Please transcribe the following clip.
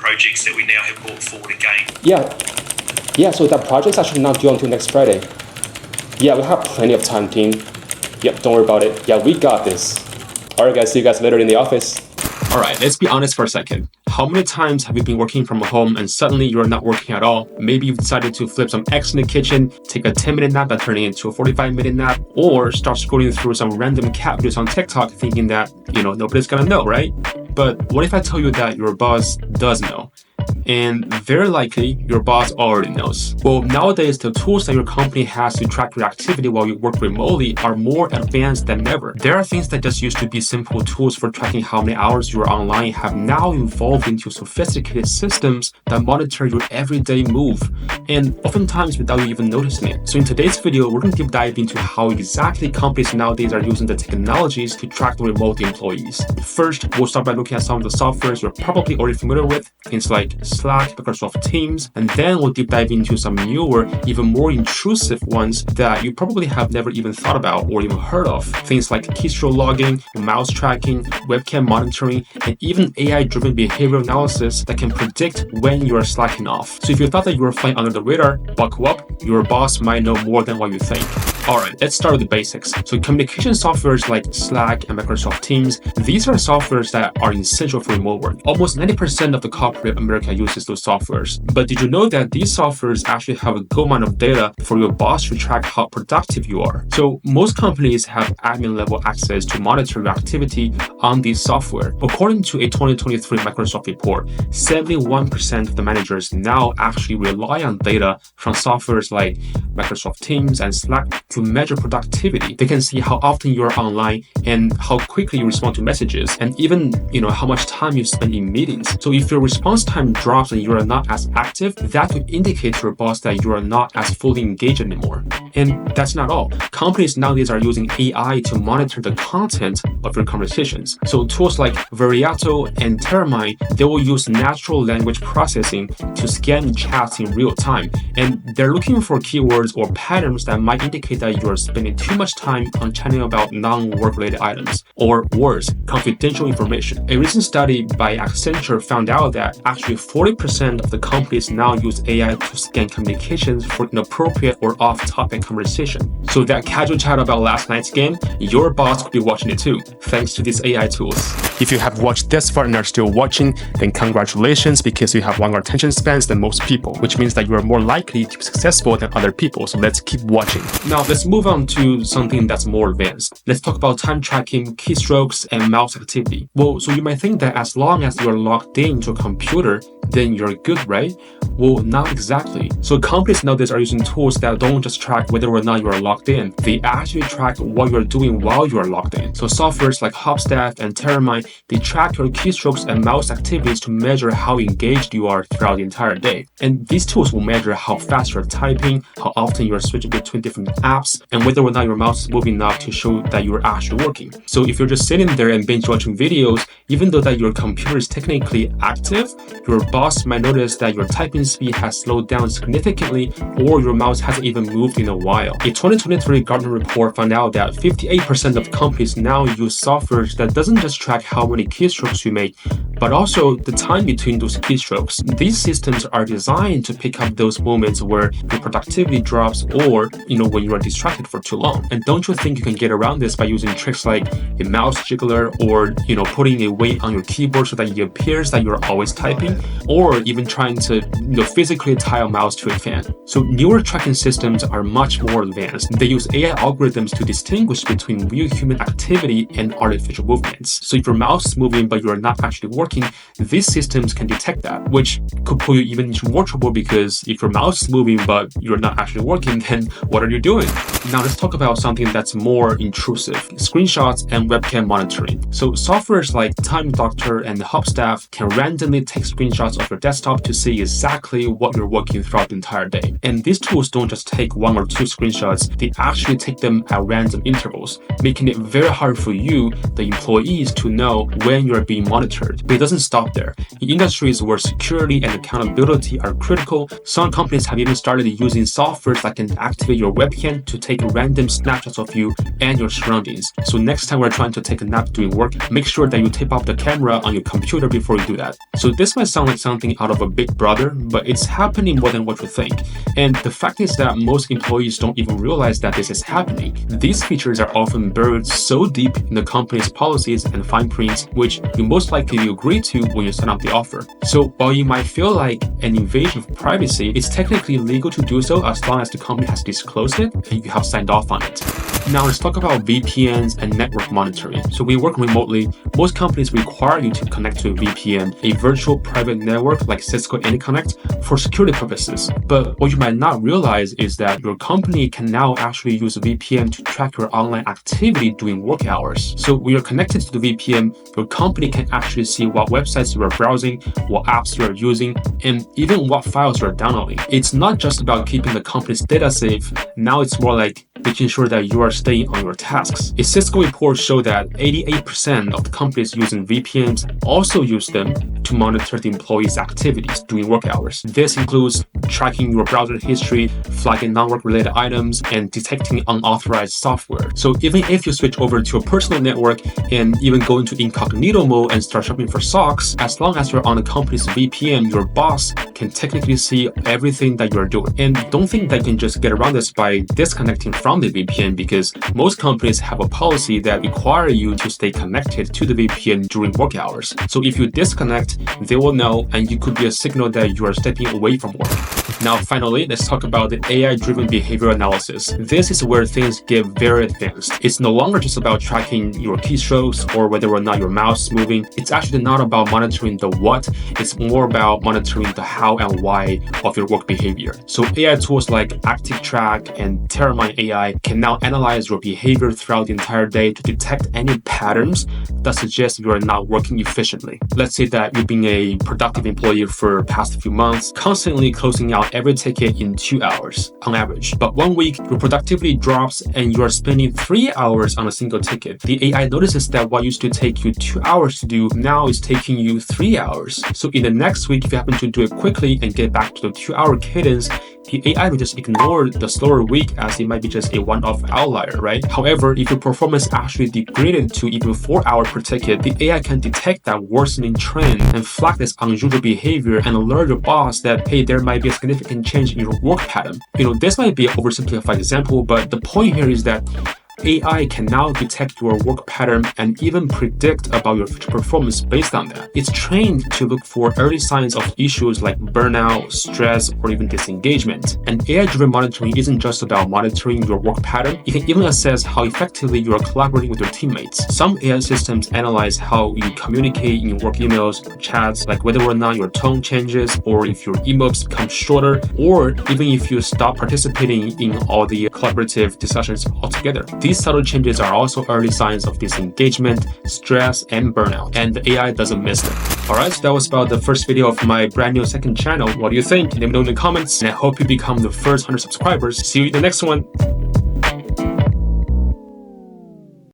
projects that we now have brought forward again. Yeah, so that project's actually not due until next Friday. Yeah, we have plenty of time, team. Yep, don't worry about it. Yeah, we got this. All right, guys, see you guys later in the office. All right, let's be honest for a second. How many times have you been working from home and suddenly you're not working at all? Maybe you've decided to flip some eggs in the kitchen, take a 10-minute nap that turned into a 45-minute nap, or start scrolling through some random cat videos on TikTok thinking that, nobody's gonna know, right? But what if I tell you that your boss does know? And very likely, your boss already knows. Well, nowadays, the tools that your company has to track your activity while you work remotely are more advanced than ever. There are things that just used to be simple tools for tracking how many hours you are online have now evolved into sophisticated systems that monitor your everyday move, and oftentimes without you even noticing it. So in today's video, we're going to deep dive into how exactly companies nowadays are using the technologies to track the remote employees. First, we'll start by looking at some of the softwares you're probably already familiar with, things like Slack, Microsoft Teams, and then we'll deep dive into some newer, even more intrusive ones that you probably have never even thought about or even heard of. Things like Keystroke logging, mouse tracking, webcam monitoring, and even AI-driven behavioral analysis that can predict when you are slacking off. So if you thought that you were flying under the radar, buckle up, your boss might know more than what you think. Alright, let's start with the basics. So communication softwares like Slack and Microsoft Teams, these are softwares that are essential for remote work. Almost 90% of the corporate America uses those softwares. But did you know that these softwares actually have a good amount of data for your boss to track how productive you are? So most companies have admin level access to monitor your activity on these software. According to a 2023 Microsoft report, 71% of the managers now actually rely on data from softwares like Microsoft Teams and Slack to measure productivity. They can see how often you're online and how quickly you respond to messages, and even how much time you spend in meetings. So if your response time drops and you are not as active, that could indicate to your boss that you are not as fully engaged anymore. And that's not all. Companies nowadays are using AI to monitor the content of your conversations. So tools like Veriato and Terramine, they will use natural language processing to scan chats in real time, and they're looking for keywords or patterns that might indicate that you are spending too much time on chatting about non-work related items, or worse, confidential information. A recent study by Accenture found out that actually 40% of the companies now use AI to scan communications for inappropriate or off-topic conversation. So that casual chat about last night's game, your boss could be watching it too, thanks to these AI tools. If you have watched this far and are still watching, then congratulations, because you have longer attention spans than most people, which means that you are more likely to be successful than other people. So let's keep watching. Now let's move on to something that's more advanced. Let's talk about time tracking, keystrokes, and mouse activity. Well, so you might think that as long as you're logged into a computer, then you're good, right? Well, not exactly. So companies nowadays are using tools that don't just track whether or not you are logged in. They actually track what you're doing while you are logged in. So softwares like Hopstaff and Terramine, they track your keystrokes and mouse activities to measure how engaged you are throughout the entire day. And these tools will measure how fast you're typing, how often you're switching between different apps, and whether or not your mouse is moving enough to show that you're actually working. So if you're just sitting there and binge watching videos, even though that your computer is technically active, your boss might notice that your typing speed has slowed down significantly, or your mouse hasn't even moved in a while. A 2023 Gartner report found out that 58% of companies now use software that doesn't just track how many keystrokes you make, but also the time between those keystrokes. These systems are designed to pick up those moments where your productivity drops, or when you are distracted for too long. And don't you think you can get around this by using tricks like a mouse jiggler, or putting a weight on your keyboard so that it appears that you're always typing, or even trying to physically tie a mouse to a fan. So newer tracking systems are much more advanced. They use AI algorithms to distinguish between real human activity and artificial movements. So if your mouse is moving but you're not actually working, these systems can detect that, which could put you even into more trouble, because if your mouse is moving but you're not actually working, then what are you doing? Now let's talk about something that's more intrusive: screenshots and webcam monitoring. So softwares like Time Doctor and Hopstaff can randomly take screenshots of your desktop to see exactly what you're working throughout the entire day. And these tools don't just take 1 or 2 screenshots, they actually take them at random intervals, making it very hard for you, the employees, to know when you're being monitored. But doesn't stop there. In industries where security and accountability are critical, some companies have even started using software that can activate your webcam to take random snapshots of you and your surroundings. So next time we're trying to take a nap doing work, make sure that you tape off the camera on your computer before you do that. So this might sound like something out of a Big Brother, but it's happening more than what you think. And the fact is that most employees don't even realize that this is happening. These features are often buried so deep in the company's policies and fine prints, which you most likely agree to when you sign up the offer. So while you might feel like an invasion of privacy, it's technically legal to do so as long as the company has disclosed it and you have signed off on it. Now let's talk about VPNs and network monitoring. So we work remotely. Most companies require you to connect to a VPN, a virtual private network like Cisco AnyConnect, for security purposes. But what you might not realize is that your company can now actually use a VPN to track your online activity during work hours. So when you're connected to the VPN, your company can actually see what websites you are browsing, what apps you are using, and even what files you are downloading. It's not just about keeping the company's data safe. Now it's more like making sure that you are staying on your tasks. A Cisco report showed that 88% of the companies using VPNs also use them to monitor the employees' activities during work hours. This includes tracking your browser history, flagging non-work related items, and detecting unauthorized software. So even if you switch over to a personal network and even go into incognito mode and start shopping for socks, as long as you're on a company's VPN, your boss can technically see everything that you're doing. And don't think that you can just get around this by disconnecting from the VPN, because most companies have a policy that require you to stay connected to the VPN during work hours. So if you disconnect, they will know, and you could be a signal that you are stepping away from work. Now, finally, let's talk about the AI-driven behavior analysis. This is where things get very advanced. It's no longer just about tracking your keystrokes or whether or not your mouse is moving. It's actually not about monitoring the what, it's more about monitoring the how and why of your work behavior. So AI tools like ActiveTrack and Terramine AI can now analyze your behavior throughout the entire day to detect any patterns that suggest you are not working efficiently. Let's say that you've been a productive employee for past few months, constantly closing out every ticket in 2 hours on average. But 1 week, your productivity drops and you are spending 3 hours on a single ticket. The AI notices that what used to take you 2 hours to do now is taking you 3 hours. So in the next week, if you happen to do it quickly and get back to the 2-hour cadence, the AI will just ignore the slower week as it might be just a one-off outlier, right? However, if your performance actually degraded to even 4 hours per ticket, the AI can detect that worsening trend and flag this unusual behavior and alert your boss that, hey, there might be a significant change in your work pattern. This might be an oversimplified example, but the point here is that AI can now detect your work pattern and even predict about your future performance based on that. It's trained to look for early signs of issues like burnout, stress, or even disengagement. And AI-driven monitoring isn't just about monitoring your work pattern. It can even assess how effectively you are collaborating with your teammates. Some AI systems analyze how you communicate in work emails, chats, like whether or not your tone changes, or if your emojis become shorter, or even if you stop participating in all the collaborative discussions altogether. These subtle changes are also early signs of disengagement, stress, and burnout, and the AI doesn't miss them. Alright, so that was about the first video of my brand new second channel. What do you think? Let me know in the comments, and I hope you become the first 100 subscribers. See you in the next one.